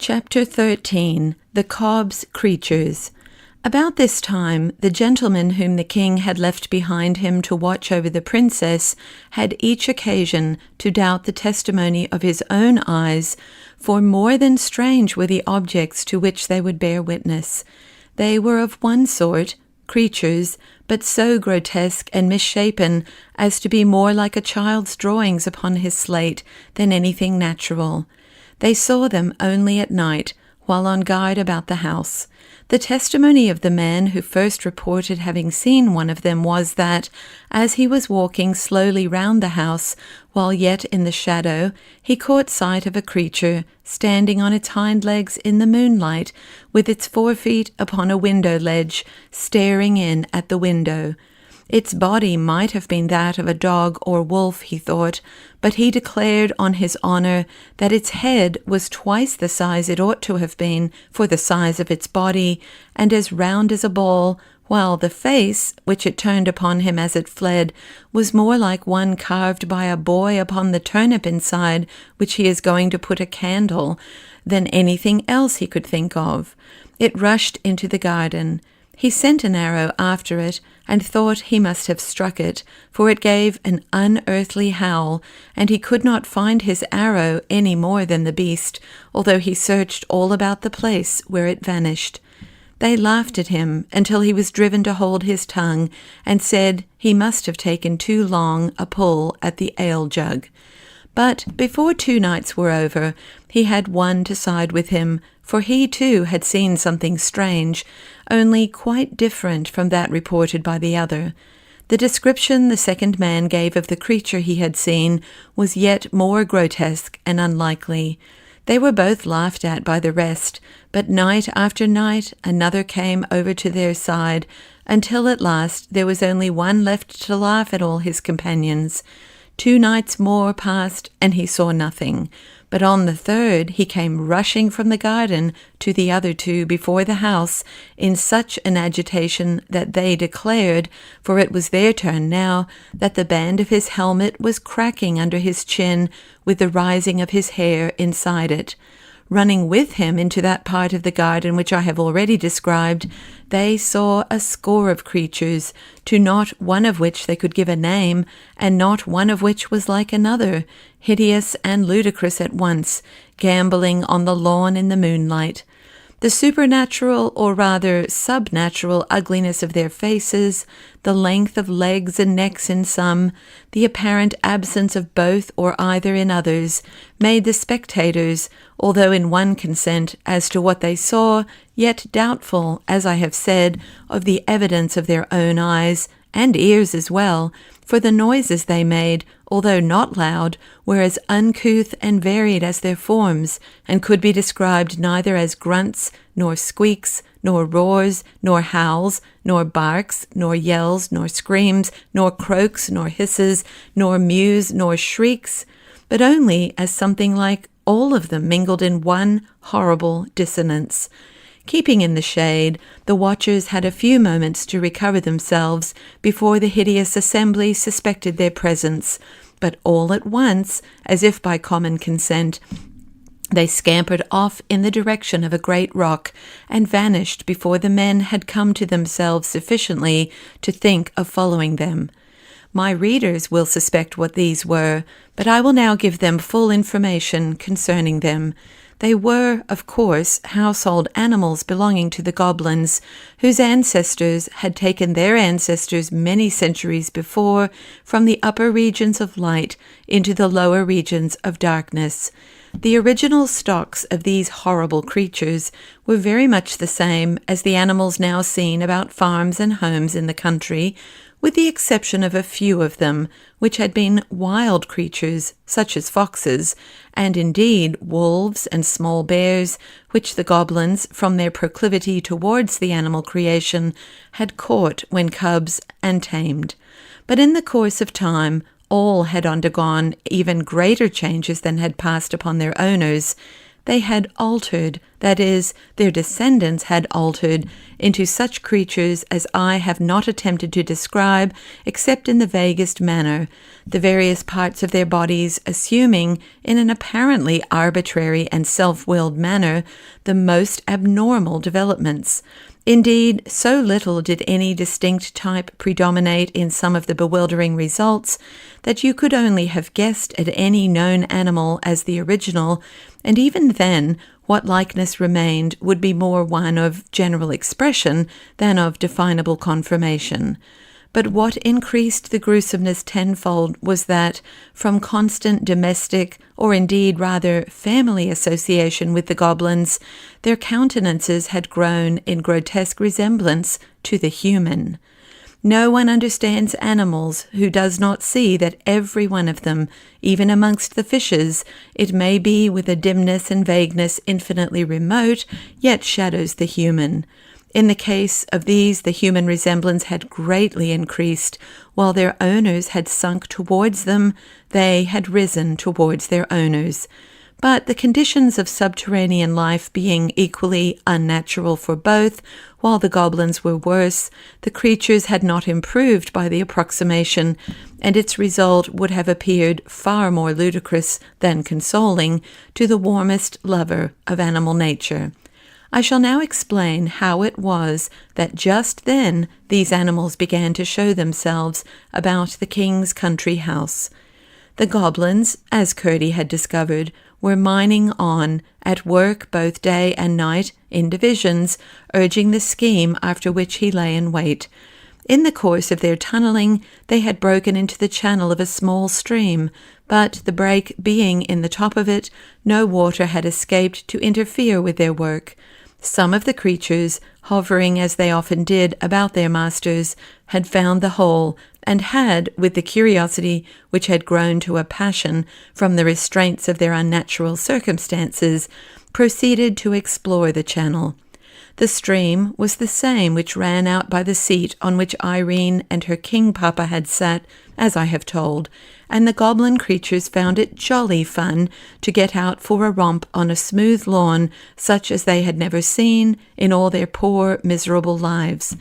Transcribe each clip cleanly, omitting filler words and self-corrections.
Chapter 13. The Cobs Creatures. About this time, the gentlemen whom the king had left behind him to watch over the princess had each occasion to doubt the testimony of his own eyes, for more than strange were the objects to which they would bear witness. They were of one sort, creatures, but so grotesque and misshapen as to be more like a child's drawings upon his slate than anything natural. They saw them only at night, while on guard about the house. The testimony of the man who first reported having seen one of them was that, as he was walking slowly round the house, while yet in the shadow, he caught sight of a creature standing on its hind legs in the moonlight, with its forefeet upon a window ledge, staring in at the window. Its body might have been that of a dog or wolf, he thought, but he declared on his honour that its head was twice the size it ought to have been for the size of its body, and as round as a ball, while the face, which it turned upon him as it fled, was more like one carved by a boy upon the turnip inside which he is going to put a candle, than anything else he could think of. It rushed into the garden. He sent an arrow after it, and thought he must have struck it, for it gave an unearthly howl, and he could not find his arrow any more than the beast, although he searched all about the place where it vanished. They laughed at him until he was driven to hold his tongue, and said he must have taken too long a pull at the ale-jug. But before 2 nights were over, he had one to side with him, for he too had seen something strange, only quite different from that reported by the other. The description the second man gave of the creature he had seen was yet more grotesque and unlikely. They were both laughed at by the rest, but night after night another came over to their side, until at last there was only one left to laugh at all his companions. 2 nights more passed, and he saw nothing. But on the 3rd he came rushing from the garden to the other 2 before the house, in such an agitation that they declared, for it was their turn now, that the band of his helmet was cracking under his chin, with the rising of his hair inside it. Running with him into that part of the garden which I have already described, they saw a score of creatures, to not one of which they could give a name, and not one of which was like another, hideous and ludicrous at once, gambolling on the lawn in the moonlight. The supernatural, or rather subnatural, ugliness of their faces, the length of legs and necks in some, the apparent absence of both or either in others, made the spectators, although in one consent as to what they saw, yet doubtful, as I have said, of the evidence of their own eyes, and ears as well, for the noises they made, although not loud, were as uncouth and varied as their forms, and could be described neither as grunts, nor squeaks, nor roars, nor howls, nor barks, nor yells, nor screams, nor croaks, nor hisses, nor mews, nor shrieks, but only as something like all of them mingled in one horrible dissonance. Keeping in the shade, the watchers had a few moments to recover themselves before the hideous assembly suspected their presence, but all at once, as if by common consent, they scampered off in the direction of a great rock, and vanished before the men had come to themselves sufficiently to think of following them. My readers will suspect what these were, but I will now give them full information concerning them. They were, of course, household animals belonging to the goblins, whose ancestors had taken their ancestors many centuries before from the upper regions of light into the lower regions of darkness. The original stocks of these horrible creatures were very much the same as the animals now seen about farms and homes in the country, with the exception of a few of them, which had been wild creatures, such as foxes, and indeed wolves and small bears, which the goblins, from their proclivity towards the animal creation, had caught when cubs and tamed. But in the course of time, all had undergone even greater changes than had passed upon their owners. they had altered, that is, their descendants had altered, into such creatures as I have not attempted to describe except in the vaguest manner, the various parts of their bodies assuming, in an apparently arbitrary and self-willed manner, the most abnormal developments. Indeed, so little did any distinct type predominate in some of the bewildering results that you could only have guessed at any known animal as the original, and even then, what likeness remained would be more one of general expression than of definable confirmation. But what increased the gruesomeness tenfold was that, from constant domestic, or indeed rather family association with the goblins, their countenances had grown in grotesque resemblance to the human. No one understands animals who does not see that every one of them, even amongst the fishes, it may be with a dimness and vagueness infinitely remote, yet shadows the human. In the case of these, the human resemblance had greatly increased. While their owners had sunk towards them, they had risen towards their owners. But the conditions of subterranean life being equally unnatural for both, while the goblins were worse, the creatures had not improved by the approximation, and its result would have appeared far more ludicrous than consoling to the warmest lover of animal nature. I shall now explain how it was that just then these animals began to show themselves about the king's country house. The goblins, as Curdy had discovered, were mining on, at work both day and night, in divisions, urging the scheme after which he lay in wait. In the course of their tunnelling, they had broken into the channel of a small stream, but the break being in the top of it, no water had escaped to interfere with their work. Some of the creatures, hovering as they often did about their masters, had found the hole, and had, with the curiosity which had grown to a passion from the restraints of their unnatural circumstances, proceeded to explore the channel. The stream was the same which ran out by the seat on which Irene and her king papa had sat, as I have told, and the goblin creatures found it jolly fun to get out for a romp on a smooth lawn such as they had never seen in all their poor, miserable lives.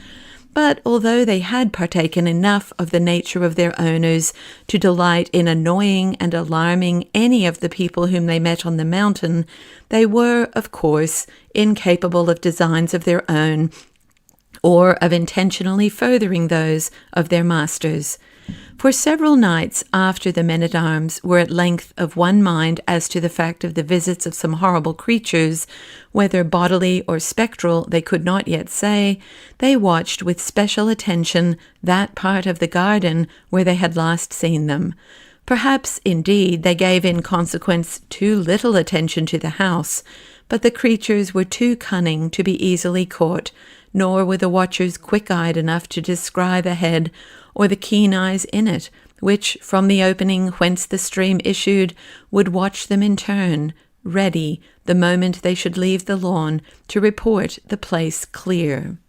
But although they had partaken enough of the nature of their owners to delight in annoying and alarming any of the people whom they met on the mountain, they were, of course, incapable of designs of their own, or of intentionally furthering those of their masters. For several nights after the men-at-arms were at length of one mind as to the fact of the visits of some horrible creatures, whether bodily or spectral they could not yet say, they watched with special attention that part of the garden where they had last seen them. Perhaps, indeed, they gave in consequence too little attention to the house, but the creatures were too cunning to be easily caught, nor were the watchers quick-eyed enough to descry the head or the keen eyes in it, which, from the opening whence the stream issued, would watch them in turn, ready, the moment they should leave the lawn, to report the place clear.